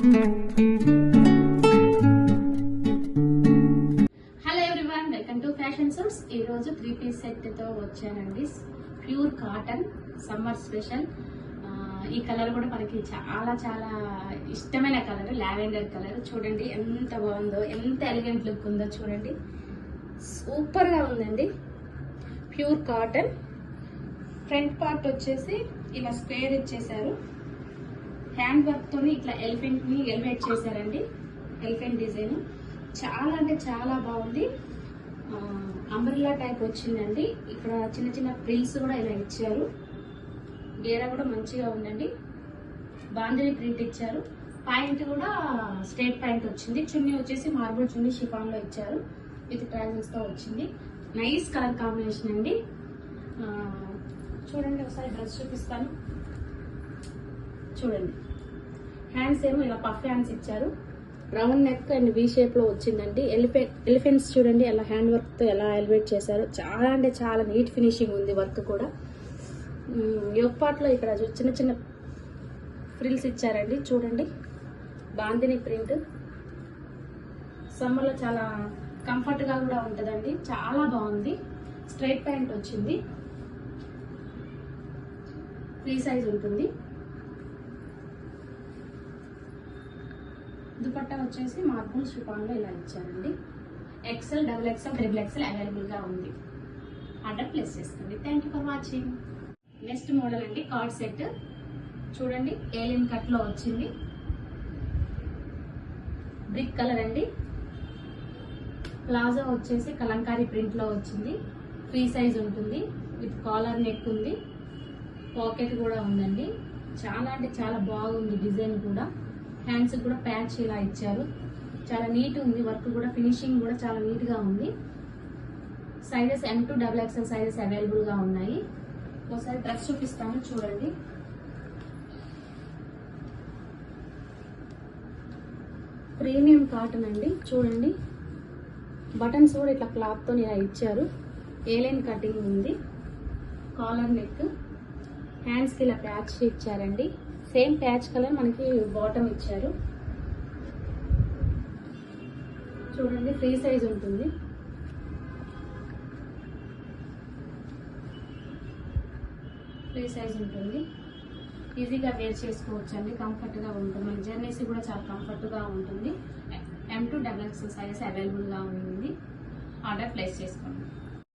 Hello everyone, welcome to fashion source. ఈ రోజు 3-piece set తో వచ్చానండి. Pure cotton summer special. ఈ కలర్ కూడా మనకి చాలా చాలా ఇష్టమైన కలర్, లావెండర్ కలర్. చూడండి ఎంత బాగుందో, ఎంత ఎలిగెంట్ లుక్ ఉందో చూడండి. సూపర్ గా ఉందండి. Pure cotton. ఫ్రంట్ పార్ట్ వచ్చేసి ఇలా స్క్వేర్ ఇచ్చేసారు. హ్యాండ్ వర్క్ తోని ఇట్లా ఎలిఫెంట్ ని ఎలివేట్ చేశారండి. ఎలిఫెంట్ డిజైన్ చాలా అంటే చాలా బాగుంది. అంబ్రెల్లా టైప్ వచ్చిందండి. ఇక్కడ చిన్న చిన్న ప్రిల్స్ కూడా ఇలా ఇచ్చారు. గేరా కూడా మంచిగా ఉందండి. బాంజరీ ప్రింట్ ఇచ్చారు. పాయింట్ కూడా స్ట్రేట్ పాయింట్ వచ్చింది. చున్నీ వచ్చేసి మార్బుల్ చున్నీ షిఫాన్ లో ఇచ్చారు. విత్ ట్రాజెస్ తో వచ్చింది. నైస్ కలర్ కాంబినేషన్ అండి. చూడండి, ఒకసారి డ్రెస్ చూపిస్తాను. చూడండి, హ్యాండ్స్ ఏమో ఇలా పఫ్ హ్యాండ్స్ ఇచ్చారు. Round neck and V shape లో వచ్చిందండి. ఎలిఫెంట్స్ చూడండి ఎలా హ్యాండ్ వర్క్ తో ఎలా ఎలివేట్ చేశారు. చాలా అంటే చాలా నీట్ ఫినిషింగ్ ఉంది. వర్క్ కూడా యోక్ పార్ట్ లో ఇక్కడ చిన్న చిన్న ఫ్రిల్స్ ఇచ్చారండి. చూడండి, బాందిని ప్రింట్. సమ్మర్ లో చాలా కంఫర్ట్ గా కూడా ఉంటదండి. చాలా బాగుంది. స్ట్రైట్ ప్యాంట్ వచ్చింది. ఫ్రీ సైజ్ ఉంటుంది. దుపట్టా వచ్చేసి మార్బుల్ షిఫాన్ లో ఇలా ఇచ్చారండి. XL, XXL, XXL అవైలబుల్ గా ఉంది. ఆర్డర్ ప్లేస్ చేసుకోండి. Thank you for watching. Next model అండి, కార్డ్ సెట్. చూడండి, ఏలియన్ కట్ లో వచ్చింది. బ్రిక్ కలర్ అండి. ప్లాజో వచ్చేసి కలంకారీ ప్రింట్ లో వచ్చింది. ఫ్రీ సైజ్ ఉంటుంది. విత్ కాలర్ నెక్ ఉంది. పాకెట్ కూడా ఉందండి. చాలా అంటే చాలా బాగుంది. డిజైన్ కూడా హ్యాండ్స్ కూడా ప్యాచ్ ఇలా ఇచ్చారు. చాలా నీట్ ఉంది. వర్క్ కూడా ఫినిషింగ్ కూడా చాలా నీట్ గా ఉంది. Sizes M to XXL sizes available గా ఉన్నాయి. ఒకసారి డ్రెస్ చూపిస్తాను. చూడండి, ప్రీమియం కాటన్ అండి. చూడండి, బటన్స్ కూడా ఇట్లా క్లాత్ తో ఇలా ఇచ్చారు. ఏలైన్ కటింగ్ ఉంది. Collar neck. హ్యాండ్స్ కి ఇలా ప్యాచ్ ఇచ్చారండి. సేమ్ ప్యాచ్ కలర్ మనకి బాటమ్ ఇచ్చారు. చూడండి, ఫ్రీ సైజ్ ఉంటుంది. ఫ్రీ సైజ్ ఉంటుంది. ఈజీగా వేర్ చేసుకోవచ్చు అండి. కంఫర్ట్ గా ఉంటుంది. మన జర్నీస్ కూడా చాలా కంఫర్ట్ గా ఉంటుంది. M to XXL sizes available గా ఉంది. ఆర్డర్ ప్లేస్ చేసుకోండి.